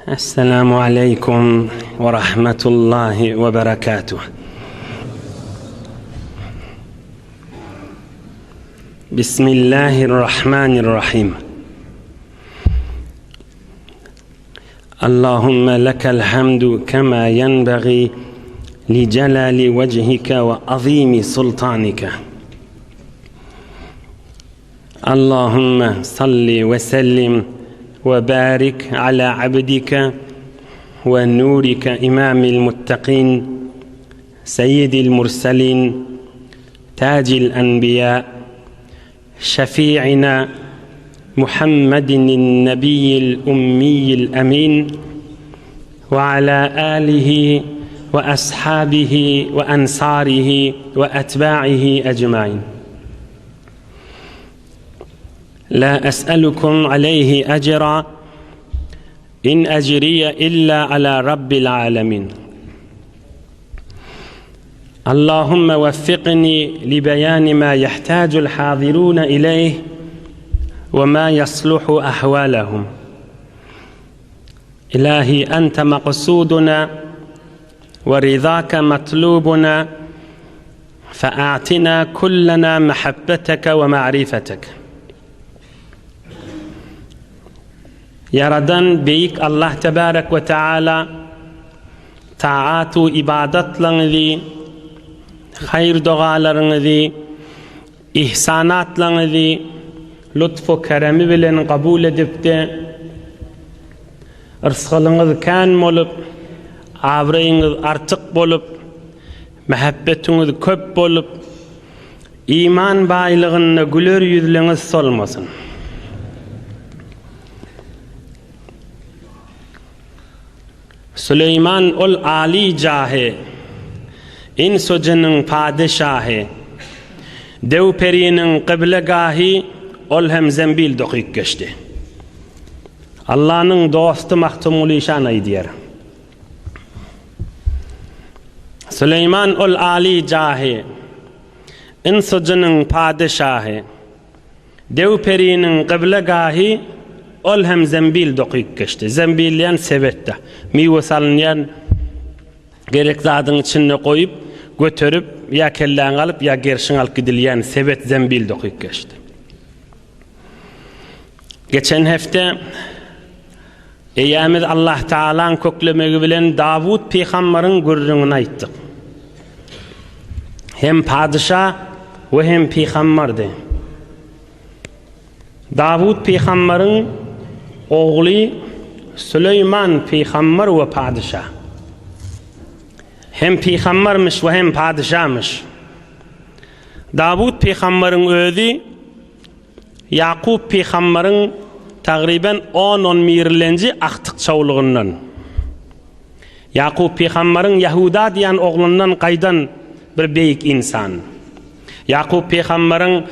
السلام عليكم ورحمة الله وبركاته. بسم الله الرحمن الرحيم. اللهم لك الحمد كما ينبغي لجلال وجهك وعظيم سلطانك. اللهم صل وسلم وبارك على عبدك ونورك إمام المتقين سيد المرسلين تاج الأنبياء شفيعنا محمد النبي الأمي الأمين وعلى آله وأصحابه وأنصاره وأتباعه أجمعين. لا أسألكم عليه أجرا إن أجري إلا على رب العالمين. اللهم وفقني لبيان ما يحتاج الحاضرون إليه وما يصلح أحوالهم. إلهي أنت مقصودنا ورضاك مطلوبنا، فأعطنا كلنا محبتك ومعرفتك. Yaradan beyik Allah tebarek ve teala taatu ibadetlerinizi, hayır dualarınızı, ihsanatlarınızı lütfu keremi bilen kabul edip de rızkınız kan olup, avrayınız artık bolup, muhabbetiniz köp bolup, iman baylığına güler yüzlüğünüz solmasın. Süleyman ol Ali cahe, insu cinin padişahı, dev perinin kıblegahı, ol hem zembil dokuyup geçti. Allah'ın dostu mahtumul işanayı diyer. Süleyman ol Ali cahe, insu cinin padişahı, dev perinin kıblegahı, ol hem zembil dokuyup geçti. Zembilyen sevette. Meyve salınyan gerek zadın içine koyup götürüp ya kelleğin alıp ya gerşin alıp gidilyen sevet zembil dokuyup geçti. Geçen hafta Eyyamiz Allah Teala'nın köklemegi bilen Davud peygamberin gurrunu ayttık. Hem padişah ve hem peygamberdi. Davud peygamberin oğlu Süleyman peygamber ve padişah. Hem peygambermiş ve hem padişahmış. Davud peygamberin özü Yakub peygamberin takriben 10 mirlenci aktık çavluğundan. Yakub peygamberin Yahuda diyen oğlundan kaydan bir beyik insan. Yakub peygamberin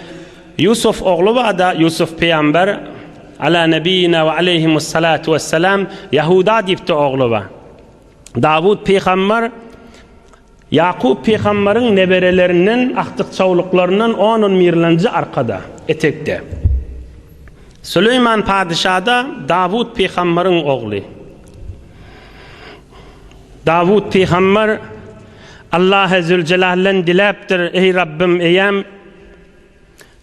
Yusuf oğlu var da Yusuf peygamber ala nebiyina ve aleyhimussalatu vesselam Yahuda dipti oğlu var. Davud peygamber Yakub peygamberin neberelerinin aktık çavluklarından 10 mirlenci arkada etekte. Süleyman padişah da Davud peygamberin oğlu. Davud peygamber Allah Zülcelal'den dileptir: ey Rabbim eyem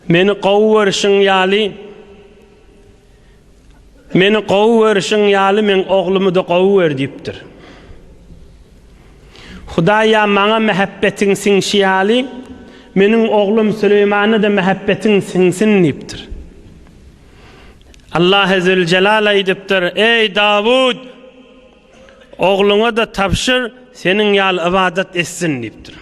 meni qowwerşin ýaly, meni qowwerşin ýaly, men oglumy da qowwer diýipdir. Hudaýa maňa mehabbetiň siňşýaly, meniň oglum Süleymany da mehabbetiň siňsin diýipdir. Allah Zülcelal aýdypdyr: ey Davud, ogluňa da tapşyr, seniň ýaly ibadat etsin diýipdir.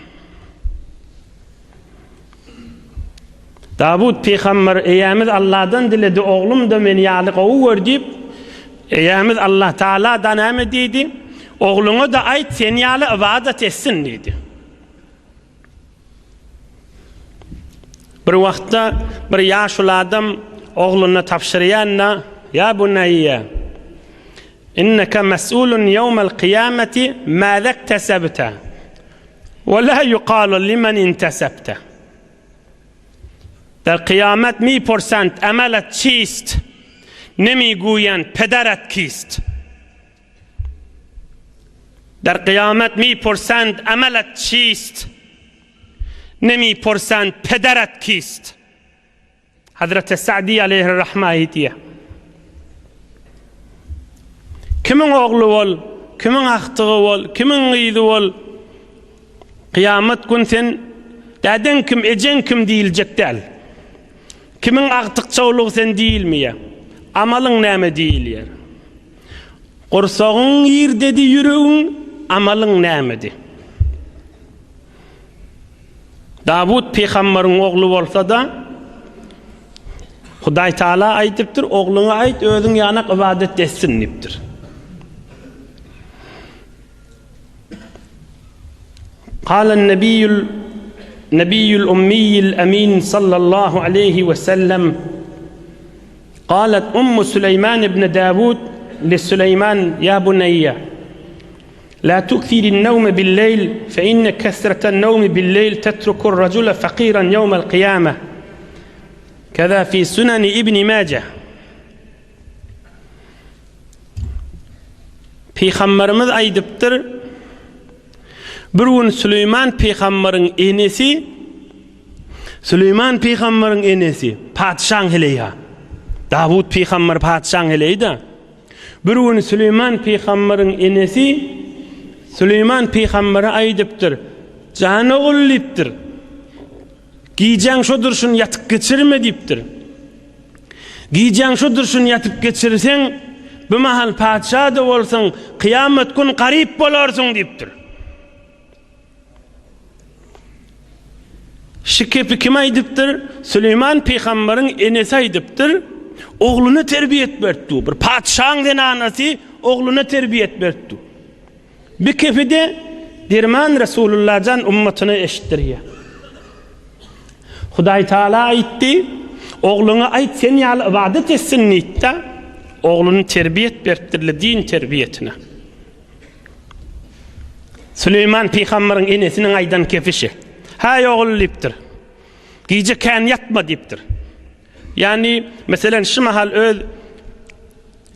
Davud peygamber eyyamiz Allah'dan diledi, oğlum da meni ýaly qowwer diýip, eyyamiz Allah Teala'dan näme diýdi? Oğluňa da aýt, sen ýaly ibadat etsin diýdi. Bir wagtda bir ýaşul adam oğluna tapşyrýanna: ya bunayya, inneka mes'ulun yawmal qiyamati mâza iktesabta ve la yuqalu limen intesabta. در قیامت می پرسند عملت چیست؟ نمی گویند پدرت کیست. در قیامت میپرسند عملت چیست؟ نمیپرسند پدرت کیست. حضرت سعدی علیه الرحمه ایتیه kimin oğlu ol, kimin ahtığı ol, kimin gıydı ol, kıyamet gün sen daden kim, ecen kim deyilecek değil. Kimin ahtıkçalığı sen deyilmeye, amalın näme deyilyer. Kursağın yer dedi yüreğin, amalın nämedi. Davud peygamberin oğlu olsa da Huday Taala aytıptır, oğluna ait özün yanak ibadet etsin diptir. قال النبي الأمي الأمين صلى الله عليه وسلم قالت أم سليمان بن داود لسليمان يا بني لا تكثر النوم بالليل فإن كثرة النوم بالليل تترك الرجل فقيرا يوم القيامة كذا في سنن ابن ماجه. Peygamberimiz aydıptır, bir gün Süleyman peygamberin enesi, Süleyman peygamberin enesi padişahın heleyha. Davud peygamber padişahın heleydi. Bir gün Süleyman peygamberin enesi Süleyman peygambere aydıptır, canı oğulliptir, giyeceğin şudur şun yatıp geçirme diptir. Giyeceğin şudur şun yatıp geçirsen bu mahal padişah da olsan kıyamet gün garip bolarsun diptir. Şikepi kim aydıptır? Süleyman peygamberin enesi aydıptır, oğlunu terbiyet berdi. Bir padişahın denanası oğlunu terbiyet berdi. Bir kefide dirman Resulullah'dan ümmetine eşittiriyor. Huday Taala aytti, oğluna ait sen yal ibadet etsin nitte, oğlunu terbiyet berdirli din terbiyetine. Süleyman peygamberin enesinin aydan kefişi. Hay oğul diptir, giyce kan yatma diptir. Yani mesela şu mahal öz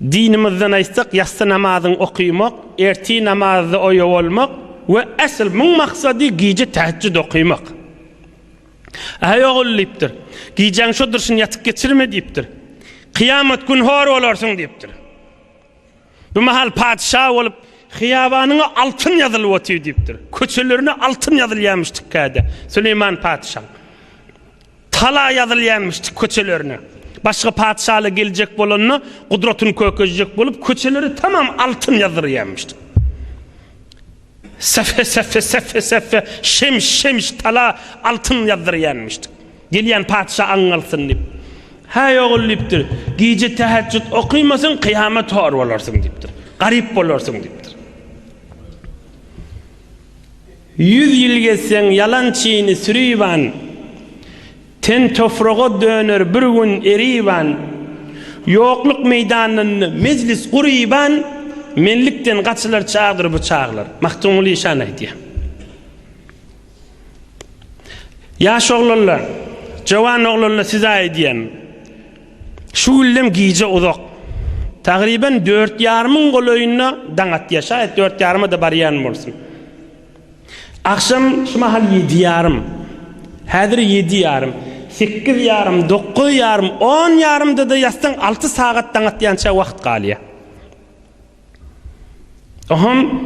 dinimizden aysak yatsı namazın okuymak, erti namazı oyu olmak ve asıl mun maksadı giyce teheccüd okuymak. Hay oğul diptir, giyeceğin şudur şun yatıp geçirme diptir. Kıyamet gün hor olarsun diptir. Bu mahal padişah olup hiyabanına altın yazılı otuyor diptir. Köçelerine altın yazılyamıştık kade. Süleyman padişah tala yazılyamıştık köçelerine. Başka padişahla gelecek bolanına kudretini kökecek bolup köçeleri tamam altın yazılyamıştık. Sefe şemiş tala altın yazılyamıştık. Geliyen padişah anılsın dip. Hay oğul diptir, giyce teheccüd okuymasın kıyamet hor olarsın diptir. Garip olarsın diptir. 100 yıl geçsen yalançıyını sürüyvan, ten tofrağa döner bir gün erivan, yokluk meydanını meclis kuruyvan, menlikten kaçılar çağdır bu çağlar. Mahtumul İşan aydiya. Yaş oğlanlar, cavan oğlanlar size aydiyan, şu illem giyce uzak. Takriben 4,5 koloyuna dangat yaşa, 4,5 da bariyan olsun. Akşam şu mahal 7,5, hadir 7,5, 8,5, 9,5, 10,5 da yastan 6 saat dangat yança vakt kalıyor. Ohum,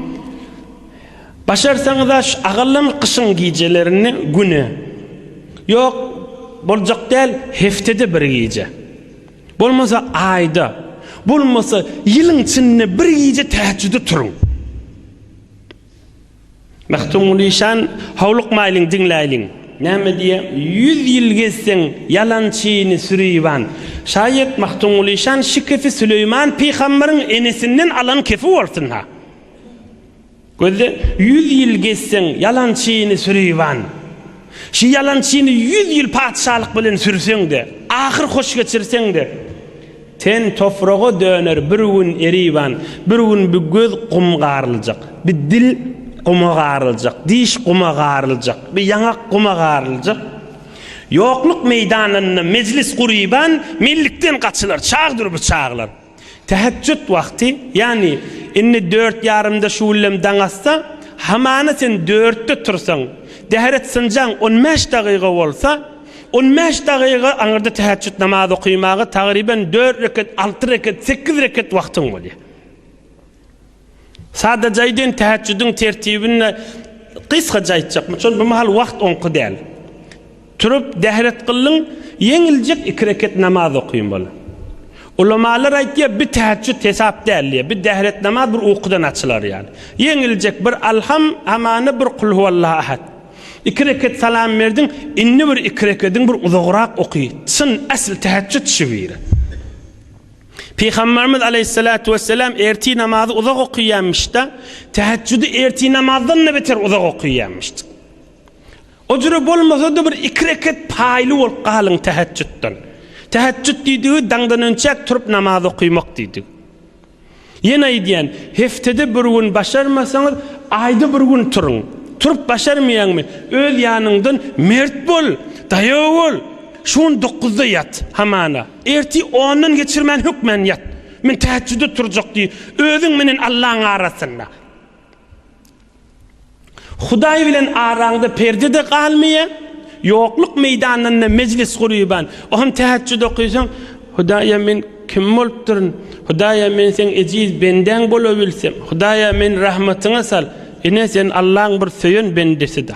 başarsanız da ağırlam kışın giycelerini günü. Yok, bolcak değil, heftede bir giyce. Bolmasa ayda, bolmasa yılın içinde bir giyce teheccüde turun. Mahtumul İşan havluk mailin dinlaylin. Näme diye 100 yıl geçsen yalançıyını sürüyvan. Şayet Mahtumul İşan şu kefi Süleyman peygamberin enesinden alan kefi olsun ha. Gözde 100 yıl geçsen yalançıyını sürüyvan. Şu yalançıyını 100 yıl padişahlık bilen sürsen de, ahir hoş geçirsen de, ten tofrağa döner bir gün erivan, bir gün bir göz kum garılacak, bir dil kuma garılacak, diş kuma garılacak, bir yanak kuma garılacak. Yokluk meydanını meclis kuruyban, millikten kaçılar, çağdır bu çağlar. Teheccüd vakti, yani inni 4 yarımda şuullem daňassa, hamana sen 4'te tursaň, dähret sınjaň 15 dagyga bolsa, 15 dagyga aňyrda tahajjud namazy okuymagy tagriben 4 rekat, 6 rekat, 8 rekat wagtyň bolýar. Sadece aydın tahajjudun tertibini kısa jaytjak. Çünkü bu mahal wagt onqy däl. Turup dähret kılın, yeňiljek 2 rekat namaz okuyun bolar. Ulamalar aýtýar, bir tahajjud hesap däl, bir dähret namaz bir okudan açylar yani. Yeňiljek bir alham, hamany bir kul huvallahu ahad. 2 rekat salam berdin, inni bir 2 rekatın bir uzagrak okuy. Çyn asl tahajjud şübiri. Peygamberimiz aleyhissalatu vesselam erti namazı uzak okuyanmıştı. Tahajjudu erti namazdan ne beter uzak okuyanmıştı. O cürü bolmasa da bir 2 rekat paylı ol qalın tahajjuddan. Tahajjud diýdiği daňdan önçek turup namaz okuymak diýdi. Ýene aýdýan, heftede bir gün başarmasaňyz, aýda bir gün turun. Turup başarmaýanmy? Öz ýanyňdan mert bol, daýaw bol. Şun 9'da yat hamana. Erti 10'dan geçirmen hükmen yat. Men tahajjudda turjak diýip, özüň menen Allah'ın arasynda. Hudaý bilen araňda perdede galmaýa, yokluk meydanynda meclis gurýban. Oňam tahajjud okuýsaň, Hudaýa men kim bolup durun? Hudaýa men sen ejiz benden bolabilsem, Hudaýa men rahmatyňa sal. Ine sen Allah'ın bir söýen bendesida.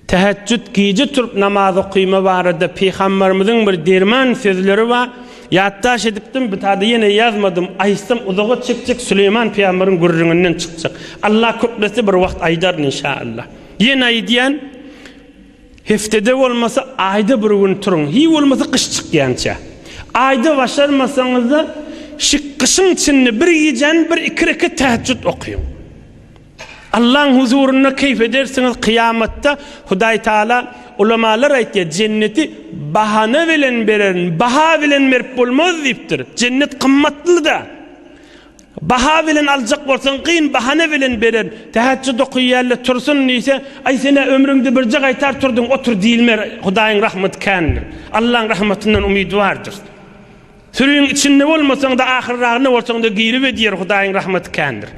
Tahajjud gece turup namaz okuyma barada Peygamberimizin bir derman sözleri var. Yattaş edipdim, bitadi yine yazmadım. Aýsam uzağa çekecek Süleyman Peygamberin gurrüňinden çykjak. Allah köplesi bir wagt aýdar inşallah. Yine aýdýan, heftede bolmasa aýda bir gün turun. Hi bolmasa kış çykýança. Aýda başarmasaňyz da şıkkışın içinde bir gecen bir 2 rekat tahajjud okuýun. Allah'ın huzuruna keyif edersiniz kıyamatta. Hudaý Taala ulamalar aýtýar, cenneti bahane bilen beren, baha bilen berip bolmaz diýipdir. Cennet kımmatly da. Baha bilen aljak bolsaň kyn bahane bilen beren. Tahajjud okuýarly tursun diýse, ay sene ömrüňde bir jak aýtar turdyň, otur diýilmer. Hudaýyň rahmaty kändir. Allah'ın rahmatyndan umydwardyr. Sürüň içinde bolmasaň da ahirragyna bolsaň da giýrip edýär, Hudaýyň rahmaty kändir.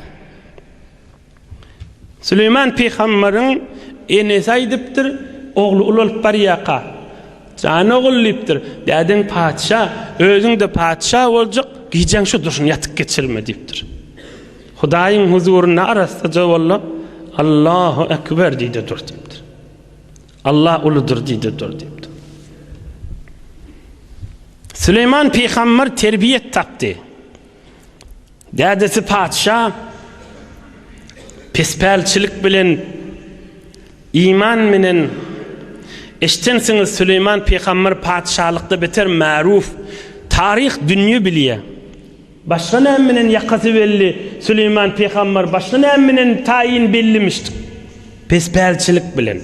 Süleyman Peygamberin enesi aýdypdyr, oglu ulup barýaka. Jany ogullypdyr. Däden padşa, özüň de padşa boljak, giýjaň şu durşun ýatyp geçirme diýipdir. Hudaýyň huzuruna arasda jawalla, Allahu ekber diýdi dur diýipdir. Allah uludur diýdi dur diýipdir. Süleyman Peygamber terbiyet tapdy. Dädesi padşa pesperçilik bilen iman menen eştensiňiz Süleyman Peygamber padşalykda beter maruf tarih dünýä bilýär. Başga näme menen ýakasy belli Süleyman Peygamber başga näme menen taýin bellimişdi. Pesperçilik bilen.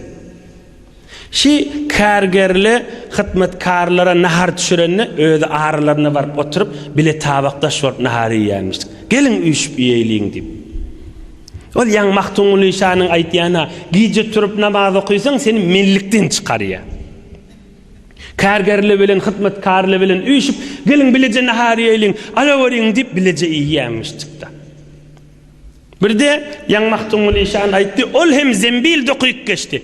Şi kärgerli hyzmatkarlara nahar düşürenne öýde aralaryna baryp oturup bile tabakdaş bolup nahar ýýärmişdi. Gelin üýşüp ýeýliň diýip. Ol ýaň Mahtumul İşanyň aýtýana, gije turup namaz okuýsaň seni mellikden çykarýar. Kärgerli bilen, hyzmatkarly bilen üýşüp, gelin bileje nahar ýeýliň, alawariň diýip bileje ýýärmişdik. Birde ýaň Mahtumul İşan aýtdy, ol hem zembil dokuyup geçdi.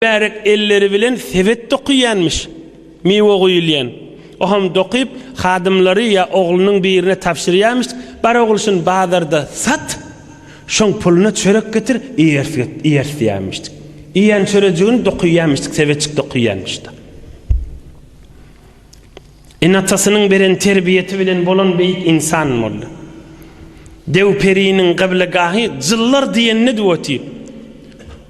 Bärek elleri bilen sebet dokuýanmış, mewe goýulýan. O ham dokuyup, hadymlary ýa oglunyň birine tapşyrýarmış, bar ogulşyn bazarda sat. Şoň puluna çörek getir, ýerfýärmişdik. Ýan çöreğini dokuýarmışdyk, sebetçik dokuýarmışdy. Enatasynyň beren terbiyeti bilen bolan beýik insan boldy. Dew periniň gyblegahy jyllar diýenni diýeti.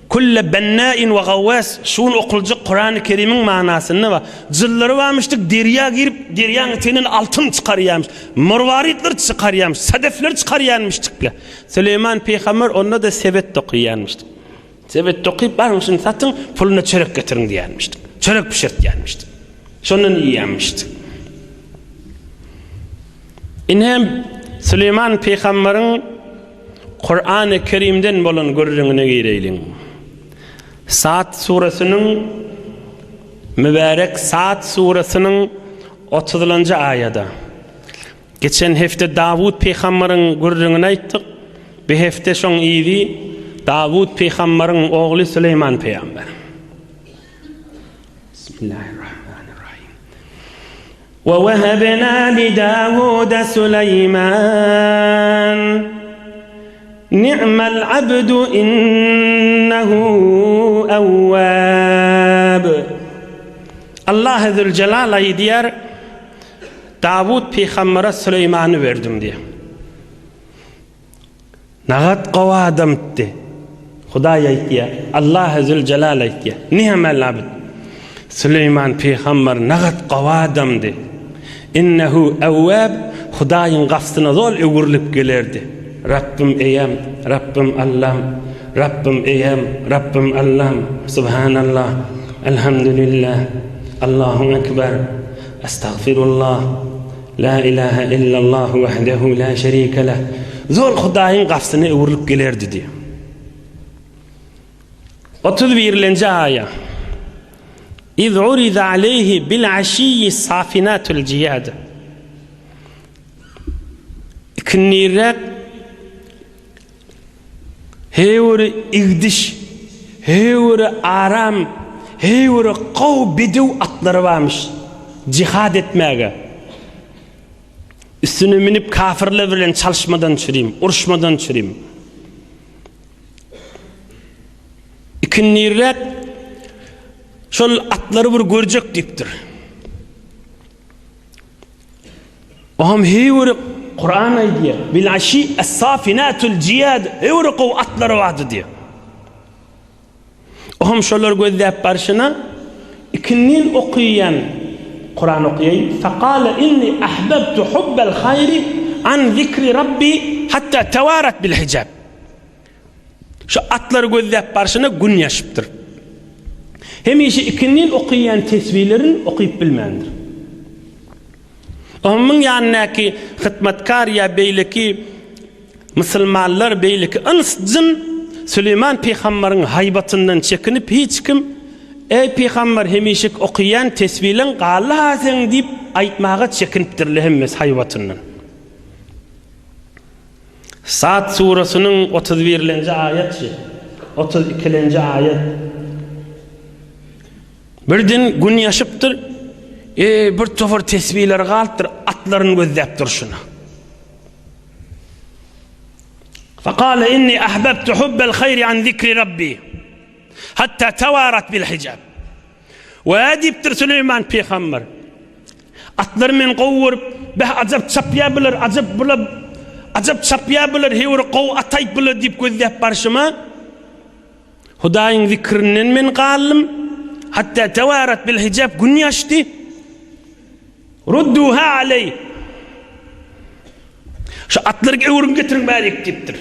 Kulle bennâin ve gawwas şun okulcuk Kur'an-ı Kerim'in manasyny we jyllary barmışdyk, derýa girip derýaň içinden altyn çykarýarmış, marwaritler çykarýarmış, sadefler çykarýarmışdyklar. Süleyman Peygamber onda da sebet dokuýarmışdy. Sebet dokuýup barmışyň satyn puluny çörek getirin diýärmişdi. Çörek pişirt diýärmişdi. Şondan ýýärmişdi. Inhem Süleyman Peygamberin Kur'an-ı Kerim'den bolan görüňine gireýliň. Saat suresinin mübarek Saat suresinin 30-njy aýada Geçen hefte Davud peygamberin gurrunu ayttık. Bir hefte şoň ýyly Davud peygamberin ogly Süleyman peygamber. Bismillahirrahmanirrahim. Ve vehebna li Davud Süleyman ni'mal abdu innehu awwab. Allah Azze Celal aýdýar, Davud peygambere Süleyman'ı verdim diye. Nagat qawa adamdy. Hudaý aýtdy, Allah Azze Celal aýtdy. Ni'mal abd. Süleyman peygamber nagat qawa adamdy. Innehu awwab. Hudaýyň gafsyna zol öwürlip gelerdi. Rabbim eyem, Rabbim Allah'm, Rabbim eyem, Rabbim Allah'm. Subhanallah, elhamdülillah, Allahu ekber, estağfirullah, la ilahe illallah vahdehu la şerike leh. Zor Hudaýyň gafsyna öwürlip gelerdi diye. 31-nji aýa. İz urida aleyhi bil aşiyyi safinatul ciyad. İkinnirek hewri igdiş, hewri aram, hewri qaw bidu atlary barmış. Cihad etmäge. Üstüne minip kafirler bilen çalışmadan çüreyim, uruşmadan çüreyim. İkinnirek şol atlary bir görjek dipdir. Oham hewri Kur'an aýdýar, bil aşi es-safinatul ciyad, hewri qaw atlary wady diýär. Oham şolar gözläp barşyna ikinnin okuyan Kur'an okuýan. Faqala inni ahbabtu hubbal hayri an zikri rabbi hatta tawarat bil hijab. Şu atlary gözläp barşyna gün ýaşypdyr. Hemişe ikinnin okuyan tesbihlerin okuyup bilmendir. Onun ýanyňky hyzmatkar ýa beýleki musulmanlar beýleki ınsjyn Süleyman peýgamberiň haýbatyndan çekinip hiç kim ey peýgamber hemişe okuyan tesbihleriň galasyň diýip aýtmaga çekinipdirler hemmes haýbatyndan. Saat surasynyň 31-nji aýaty, 32-nji aýat. Birden gün ýaşypdyr. Bir tofar tesbihler galypdyr, atlaryny gözläp durşuna. Faqala inni ahbabtu hubbal khayri an zikri rabbi hatta tawarat bil hijab. Wa adibtir Süleyman peýgamber. Atlar men gowurup, bah ajab çapýa biler, ajab çapýa biler, hewr gow ataýp biler diýip gözläp barşyma. Hudaýyň zikrinden men gallym, hatta tawarat bil hijab gün ýaşdy. Rudduha aley. Şu atlarga öwrüm getirin bärik dipdir.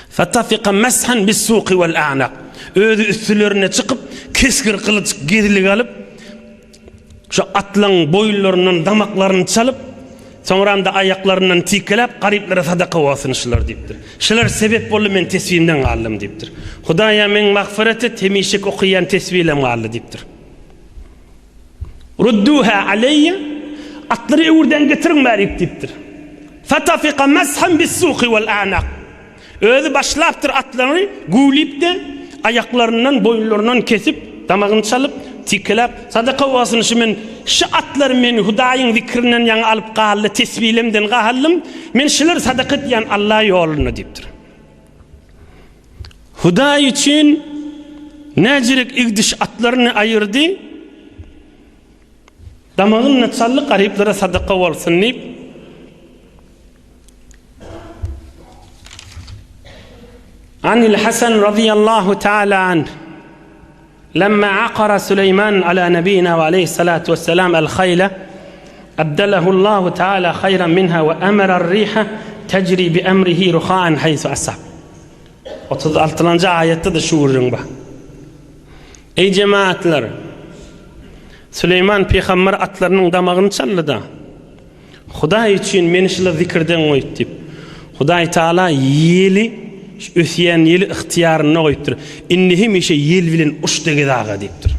Fatafiqa mashan bis-suqi wal-a'naq. Özü üstlerine çıkıp keskir kılıç gerilik alıp şu atlaryň boýlarynyň damaklaryny çalıp soňra ayaklarından tikelep garyplere sadaka bolsunşlar dipdir. Şular sebep boldy men tesbihimden gallym dipdir. Hudaýa men magfiret et, hemişik okuyan tesbihlem gally dipdir. Rudduha aleyya, atlary öwrden getirin bärik dipdir. Fatafiqa mashan bis-suqi wal-a'naq. Özü başlapdyr atlary gulip de ayaklarından boýlaryndan kesip damagyny çalıp tikelep sadaka bolsunşy men şu atlar men Hudaýyň zikrinden ýa alyp gally tesbihlemden gallym men şular sadaka etýän Allah ýoluny dipdir. Hudaý üçin näjirek igdiş atlaryny aýyrdy. Damagyny çalyp garyplara sadaka bolsun diýip عن الحسن رضي الله تعالى عنه لما عقر سليمان على نبينا وعليه الصلاة والسلام الخيل أبدله الله تعالى خيرا منها وأمر الريح تجري بأمره رخاء حيث أصاب. وتضلت آيات شورن با. أي جماعتler Süleyman peygamber atlarının damağını çaldı. Hudaý üçin meni şular zikirden goýup dip. Hudaý Taala ýeli ösýän ýeli ihtiýaryna goýupdyr. Inni hemişe ýel bilen uçdy gidaga dipdir.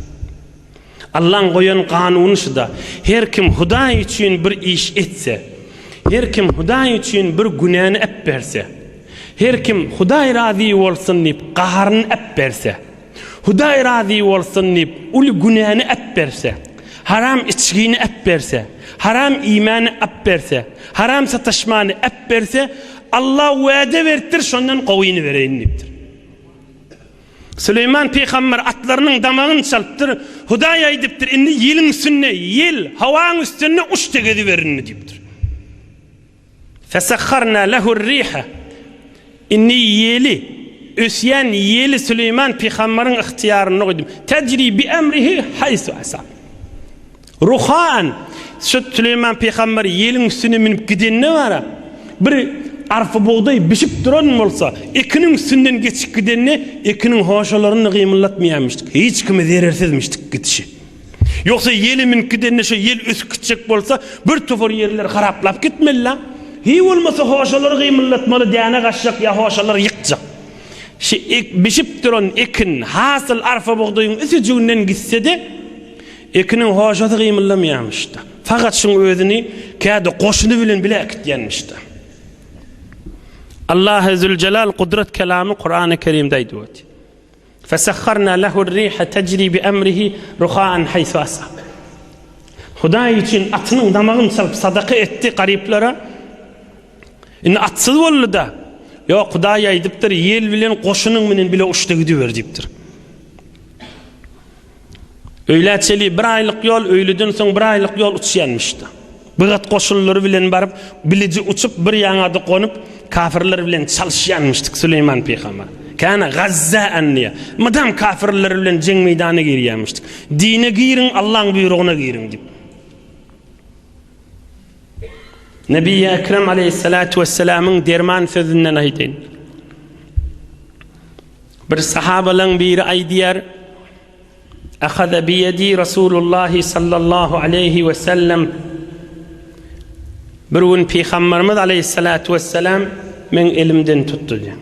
Allah'ın koyan kanunu şu da, her kim Huday için bir iş etse, her kim Huday için bir günahını ep berse, her kim Huday razı olsun deyip qaharını ep berse, Huday razı olsun deyip ulu günahını ep berse, haram içkiğini ep berse, haram imanı ep berse, haram satışmanı ep berse, Allah vaade vertir, şondan kovuyunu vereyim deyiptir. Süleyman Peygamber atlarının damağını çalıptır, Huday aydiptir, indi yelin üstüne, yel, havanın üstüne uçta gidiverin deyiptir. Fesakharna lehur riha, inni yeli, ösyen yeli Süleyman Peygamber'in ihtiyarını koydum. Tecri bi emrihi haysu asab. Ruhan, şu Süleyman Peygamber yelin üstüne minip giden ne var? Bir arpa buğday bişip duran olsa, ikinin üstünden geçip gidenine, ikinin hoşalarını kıyımlatmayamıştık. Hiç kimi zerersizmiştik gidişi. Yoksa yelimin gidenine şu yel üst küçük olsa, bir tufur yerler haraplap gitmeli lan. Hiç olmasa hoşaları kıyımlatmalı, diyana kaçacak ya hoşaları yıkacak. Bişip duran ikin, hasıl arpa buğdayın üstünden gitse de, ikinin hoşası kıyımlatmayamıştı. Fakat şunun özünü, kâda koşunu bilen bile ekityenmişti. Allah Zülcelal kudret kelamı Kur'an-ı Kerim'deydi. Fesakharna lehu'r riha tecri bi emrihi ruhaan haythu asab. Huday için atının damağını çalıp sadaka etti gariplara. Atsız oldu da. Yok Huday aydiptir, yel bilen koşunun menen bile uçta gidiver deyiptir. Öyleçeli bir aylık yol, öylüden son bir aylık yol uçuyanmıştı. Bigat koşulları bilen barıp, bilici uçup bir yanadı konup, kafirler bilen çalışyanmıştık Süleyman Peygamber. Kana gazza'an diye. Madam kafirler bilen cenk meydanı giriyanmıştık. Dine girin, Allah'ın buyruğuna girin deyip. Nebi Ekrem aleyhissalatu vesselam'ın derman sözünden aydeyin. Bir sahabalan biri aydiyar, akhada biyedi Resulullah sallallahu aleyhi ve sellem. Bir gün Peygamberimiz aleyhissalatu vesselam men elimden tuttu diye.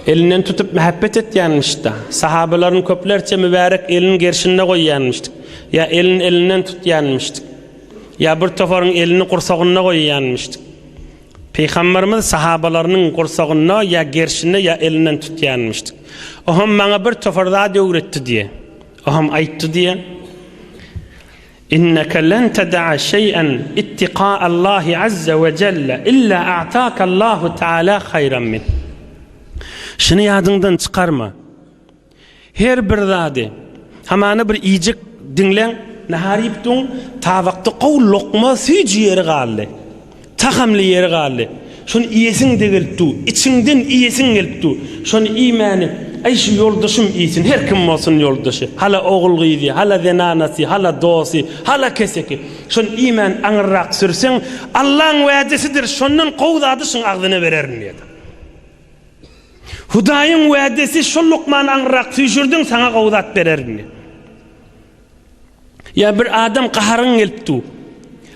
Elinden tutup muhabbet etyanmıştı. Sahabaların köplerçe mübarek elin gerşinde koyyanmıştık. Ya elin elinden tutyanmıştık. Ya bir tofarın elini kursağına koyyanmıştık. Peygamberimiz sahabalarının kursağına ya gerşinde ya elinden tutyanmıştık. Oham bana bir tofar daha öğretti diye. Oham ayıttı diye. إنك لن تدع شيئا اتقاء الله عز وجل إلا أعطاك الله تعالى خيرا منه. Şunu yadından çıkarma. Her bir zade, hamanı bir iyicik dinlen, nahariptun, tavakta qavul lokma sücü yeri galli. Tahamlı yeri galli. Şunu iyesin de gelttu, içinden iyesin gelttu. Şunu imanı, ay şu yoldaşım iyisin, her kim olsun yoldaşı. Hala oğul gıydi, hala zenanası, hala dosi, hala keseki. Şunu iman anırrak sürsen, Allah'ın vaadesidir, şunun kovdadışın ağzına vererin dedi. Hudayın vaadesi, şu lokman anırrak süjürdün, sana kovdat vererin dedi. Ya bir adam qaharın gelttu,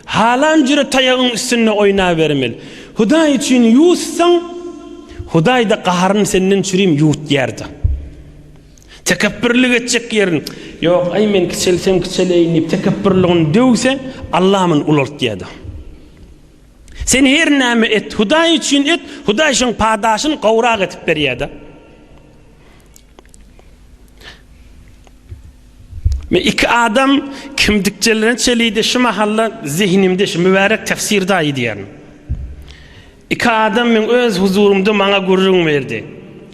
halan jürü tayağın üstüne oyna vermeli. Huday için yuğsan, Huday da qaharın senden çürüyüm yuğut yerdi. Tekebbürlük edecek yerin. Yok ay men kiçelsem kiçeleyinip tekebbürlüğün dövse Allah'ımın ulult diyedi. Sen her nami et, Huday için et, Huday için padaşın qavrak etip beriyedi. Ve iki adam kimdikçelerini çeliydi şu mahalla zihnimde şu mübarek tefsirde aydı yani. İki adam men öz huzurumda bana gurrun verdi.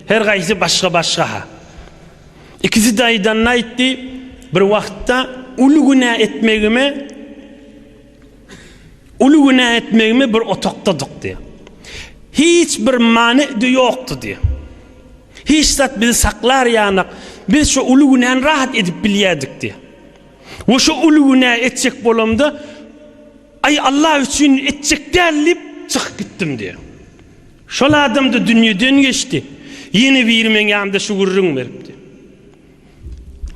Her qaysı başka ha. İkisi de aydan aytti bir vaqtda ulu günah etmegime bir otaqtadık diye. Hiç bir mani de yoktu diye. Hiç zat bizi saklar yani. Biz şu ulu günahını rahat edip biliyorduk diye. Ve şu ulu günah edecek bolamda ay Allah için edecek derlip çık gittim diye. Şol adam da dünyadan geçti. Yeni bir mengamda şu gurrun veripti.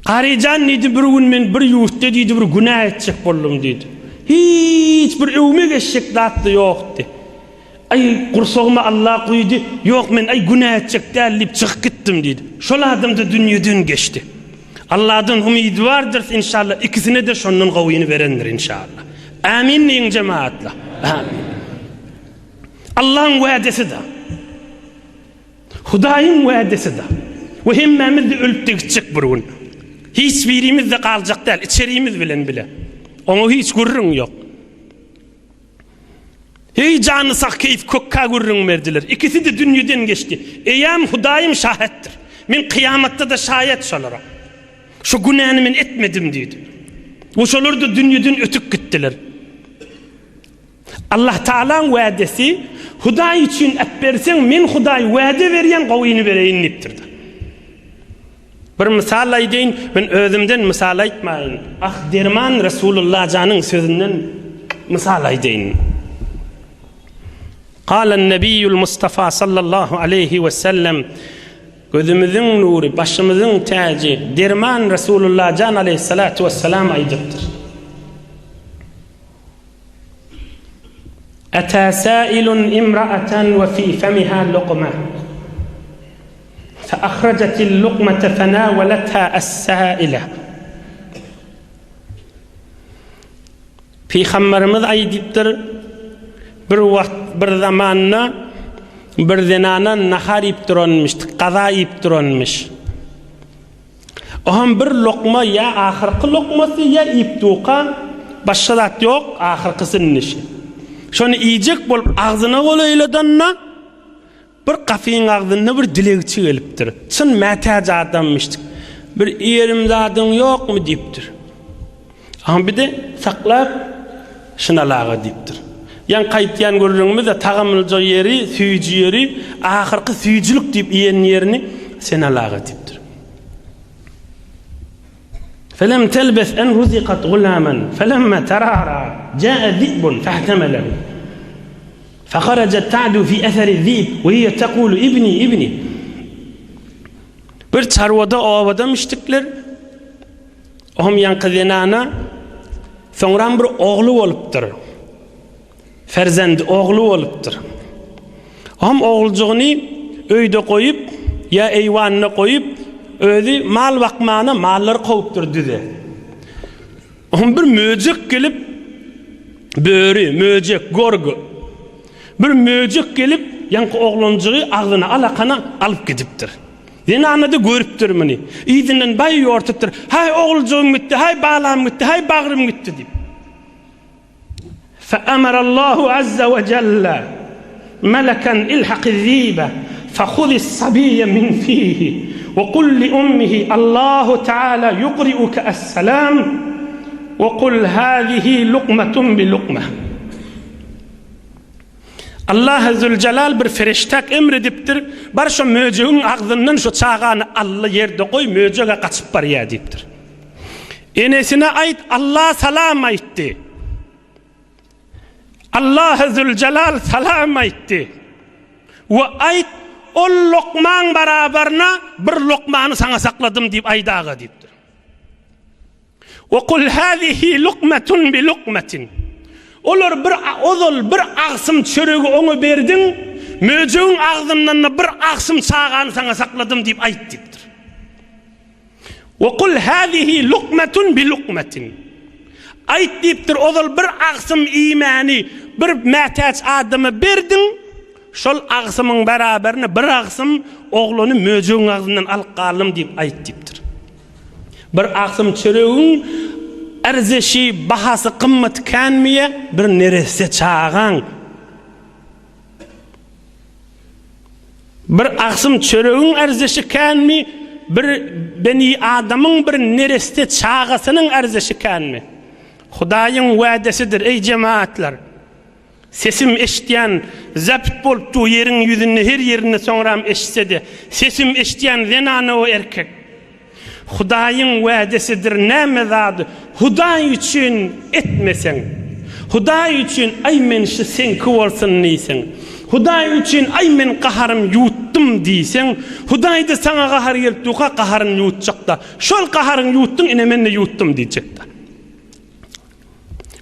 Qarican neydi bir gün men bir yuğutta deydi bir günah edecek bolam deydi. Hiç bir evime geçecek datlı yoktu. Ay kursağıma Allah koydu. Yok men ay günah edecek derlip çık gittim deydi. Şol adam da dünyadan geçti. Allah'dan ümidi vardır inşallah. İkisine de şonun gowini verendir inşallah. Amin deyin cemaatla. Amin. Allah'ın vaadesi de. Hudayın vaadesi de. Ve hemmemiz de ölüp de gidecek bir gün. Hiçbirimiz de kalacak değil. İçeriğimiz bilen bile. Onu hiç gurrun yok. Hey canı sak keyif kokka gurrun verdiler. İkisi de dünyadan geçti. Eyyam Hudayım şahittir. Min kıyamatta da şahit şolara. Şu günahını men etmedim dedi. O şolar da dünyadan ötüp gittiler. Allah Teala'nın vaadesi Huday için etbersen men Huday vaade veriyen gowini vereyin niptirdi. Bir misal aydeyin, ben özümden misal aytmayın. Derman Resulullah canın sözünden misal aydeyin. Kâlen Nebiyyül Mustafa sallallahu aleyhi ve sellem gözümüzün nuru, başımızın tacı, derman Resulullah can aleyhissalatu vesselam aydıktır. Ata sâilun imra'atan ve fî femiha luqma. فأخرجت اللقمة فناولتها السائلة. Peygamberimiz aydıptır. Bir zamanna bir zenana nahar yiyip duranmıştı, kaza yiyip duranmış. Oham bir lokma ya ahirki lokması ya yiyip tuğan, başka da yok ahirkisinin işi. Şonu yiyecek bolup ağzına kolayladanna bir kafeyin ağzına bir dilekçi geliptir. Çın metac adammıştık. Bir yerim zadın yok mu deyiptir. Ama bir de saklap şınalağa deyiptir. Yan kayıtlayan görürüngümüzde tağamılca yeri, süyücü yeri, ahirki süyücülük deyip iyen yerini senalağa deyiptir. فَلَمْ تَلْبَثْ اَنْ رُزِقَتْ غُلَامًا فَلَمَّا تَرَارَى جَاءَ ذِئْبٌ فَاحْتَمَلَهُ فخرجت تعدو في أثر الذئب وهي تقول ابني ابني. Bir çarvada ovadamıştıklar. Ohum yankı zenana sonra bir oğlu oluptur. Ferzend oğlu oluptur. Ohum oğulcuğunu öyde koyup ya eyvanına koyup özü mal bakmağına malları koyuptur dedi. Ohum bir möcek gelip böğrü, möcek, gorgu bir möcek gelip yankı oğluncuğu ağzına alakana alıp gidiptir. Zenana da görüptür mini. İzinden bay yortuptur. Hay oğulcuğum gitti, hay bağlam gitti, hay bağrım gitti deyip. فَأَمَرَ اللّٰهُ عَزَّ وَجَلَّ مَلَكًا اِلْحَقِ الذِّيبَ فَخُذِ الصَّبِيَّ مِنْ فِيهِ وَقُلْ لِأُمِّهِ اللّٰهُ تَعَالَى يُقْرِئُكَ السَّلَامِ وَقُلْ هَذِهِ لُقْمَةٌ بِلُقْمَةٍ. Allah Zülcelal bir feriştak emrediptir. Bar şu möceğin ağzından şu çağanı Allah yerde koy, möceğe kaçıp barıya deyiptir. Enesine ait Allah salam aitti. Allah Zülcelal salam aitti. Ve ait o lokman beraberine bir lokmanı sana sakladım deyip aydağa deyiptir. Ve kul hâzihi lukmetun bi lukmetin. Olar bir ağsım çörüğü onu verdin, möceğin ağzından bir ağsım çağanı sana sakladım deyip ayt deyiptir. Ve kul hâzihi lukmetun bi lukmetin. Ayt deyiptir, olar bir ağsım imani, bir mehtaç adamı verdin, şol ağsımın beraberine bir ağsım oğlunu möceğin ağzından alıp kalım deyip ayt deyiptir. Bir ağsım çörüğün erzeşi, bahası kımmet kanmiye bir neresi çağan. Bir aksım çörüğün erzeşi kanmi, bir beni adamın bir neresi çağasının erzeşi kanmi. Hudayın vaadesidir ey cemaatler. Sesim eşityen, zapt bolup yerin yüzünü her yerine sonra eşitse de, sesim eşityen zenana o erkek. Hudayın vaadesidir ne mezadı. Huday için etmesen, Huday için ay men şu sen kıvarsın neysen, Huday için ay men kaharım yuttum diysen, Huday da sana kahar yeltuğa kaharın yutacak da, şol kaharın yuttun ine men de yuttum diyecek da.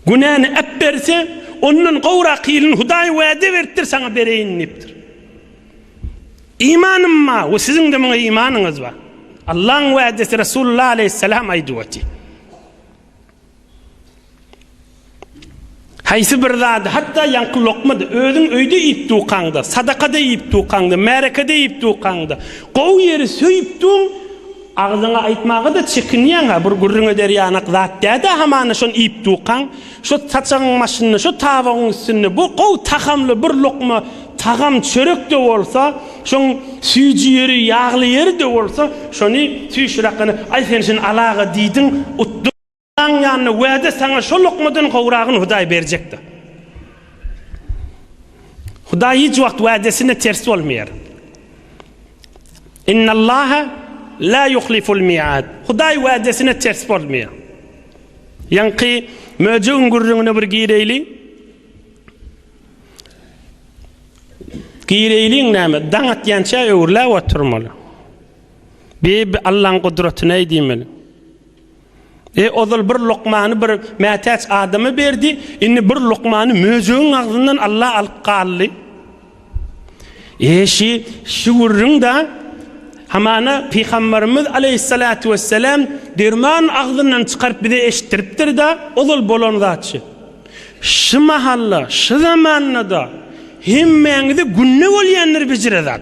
Günahını epperse, onun kavra kıyılın Huday vaade vertir sana bereyin niptir. İmanım ma, o sizin de bana imanınız var. Allah'ın vaadesi Resulullah aleyhisselam ayduvati. Haysi bir zat hatta yankı lokmadı. Özün öyde iyip tuğkandı. Sadakada iyip tuğkandı. Merekada iyip tuğkandı. Qoğu yeri söyüp tuğun. Ağzına aytmağı da çekiniyen bir gurrunu deryanak zat dedi. Hamana şun iyip tuğkan. Şu saçağın maşını, şu tavağın üstünü. Bu qoğu takamlı bir lokma tağam çörek de olsa, şun süyücü yeri, yağlı yeri de olsa, şunu tüyşürakını ay sen şun alağı diydin, uttu. Yani vade sana şu lokmadan qoğrağın Huday verecekti. Huday hiç vakt vadesine ters olmuyor. İnna Allaha la yuhliful mi'ad. Huday vadesine ters olmuyor. Yankı möcüğün gurrunu bir gireyli. Gireyliğin neymi? Danat yança öğürle oturmalı. Bir Allah'ın kudretine edeyim. Ozul bir lokmanı bir metaç adamı verdi. İnni bir lokmanı möcüğün ağzından Allah alıp qallı. Şu gurrun da hamana Peygamberimiz aleyhissalatu vesselam derman ağzından çıkarıp bir de eşittiriptir da ozul bolon zatçı. Şu mahalla, şu zamanla da hemmeğinde günne olyanlar biciredat.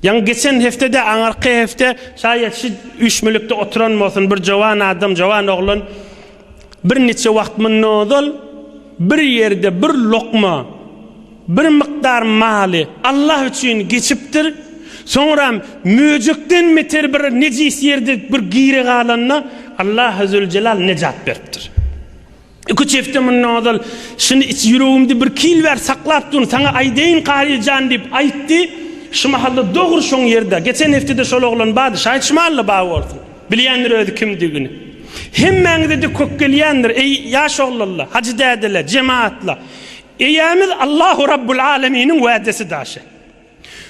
Yani geçen heftede, anarki hefte şayet şu 3 mülükte oturan olsun bir cavan adam, cavan oğlan bir neçe vakt mınodol bir yerde bir lokma, bir miktar mali Allah için geçiptir. Sonra mücükten meter bir necis yerde bir giyri qalanna Allah Zülcelal necat veriptir. İki çefte mınodol şimdi iç yüreğimde bir kil ver saklap durun sana aydeyin qarican deyip aytti. Şu mahalla doğru şun yerde. Geçen haftada şol oğlan bağdı. Şahit şımalla bağı olsun. Bilyenler ödü kimdigini. Hemen dedi kökkeliyendir. Ey yaş oğlallah, hacı dediler, cemaatla. Eyyamiz Allahu Rabbul Aleminin vaadesi daşı.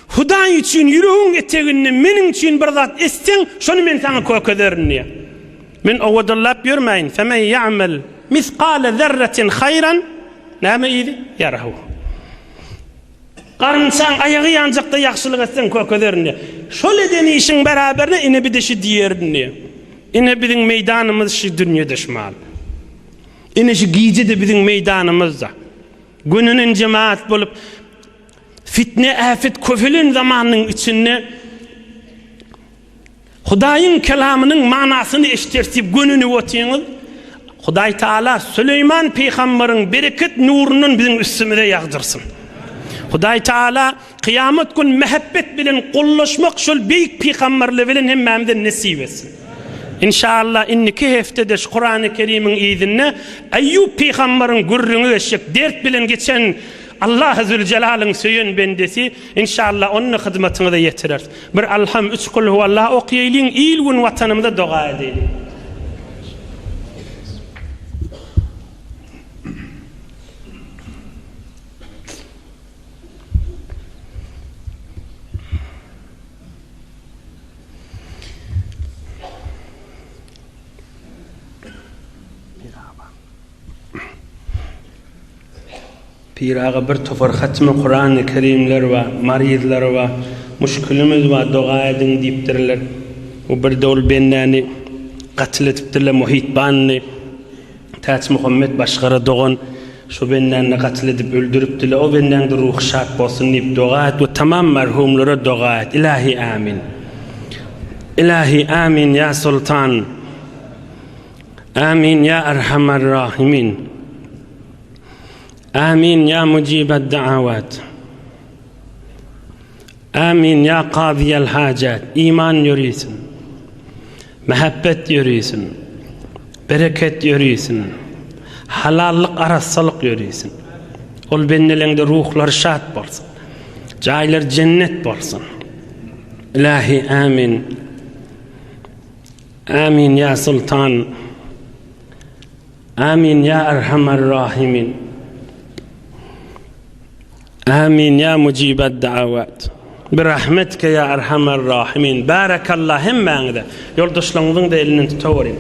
Hudan için yüreğin eteğini menin için bir zat istin. Şunu men sana kökederin diye. Men o vadallap yürmeyin. Femen ya'mel miskale zerretin hayran. Nâme iyiydi? Yarahu. Qarınsan ayağı yancakta yaxşılık etsen kökederini. Şol edeni işin beraberine ine bir de şu diyerini. İne bizim meydanımız şu dünyada şmal. İne şu giyci de bizim meydanımızda. Gününün cemaat bulup fitne, afet, köfülün zamanının içinde Hudayın kelamının manasını eşitersip gününü otuyunuz. Huday Teala Süleyman Peygamber'in bereket nurunun bizim üstümüze yağdırsın. Huday Teala kıyamet gün mehabbet bilen kullaşmak şol büyük peygamberle bilen hemmemden nasip etsin. İnşallah inniki heftede Kur'an-ı Kerim'in izinle Eyyub peygamberin gurrunu eşek dert bilen geçen Allah Zülcelal'ın söyün bendesi inşallah onun hizmetine de yetirir. Bir alham 3 kul huvallah okuyayım ilgun vatanımda dua edelim. Pirağa bir tofar hatmi Kur'an-ı Kerimler ve marizler ve müşkülümüz ve dua edin deyiptirler. O bir de ol bennani qatletiptirler muhitbanni. Taç Muhammed Başkara doğan şu bennani qatletip öldürüptirler. O bennani de ruh şad bolsun deyip dua et ve tamam merhumlara dua et. İlahi amin. İlahi amin ya Sultan. Amin ya Erhamer Rahimin. آمين يا مجيب الدعوات آمين يا قاضي الحاجات إيمان يريسن محبت يريسن بركت يريسن حلالlık arasılık yürüsün. Ol bennelerinde ruhlar şad bolsun. Caylar cennet bolsun. İlahi amin. Amin ya Sultan. Amin ya Erhamer Rahimin. آمين يا مجيب الدعوات برحمتك يا أرحم الراحمين بارك الله هم عندك يرضى شلون ذن ده اللي نتطورين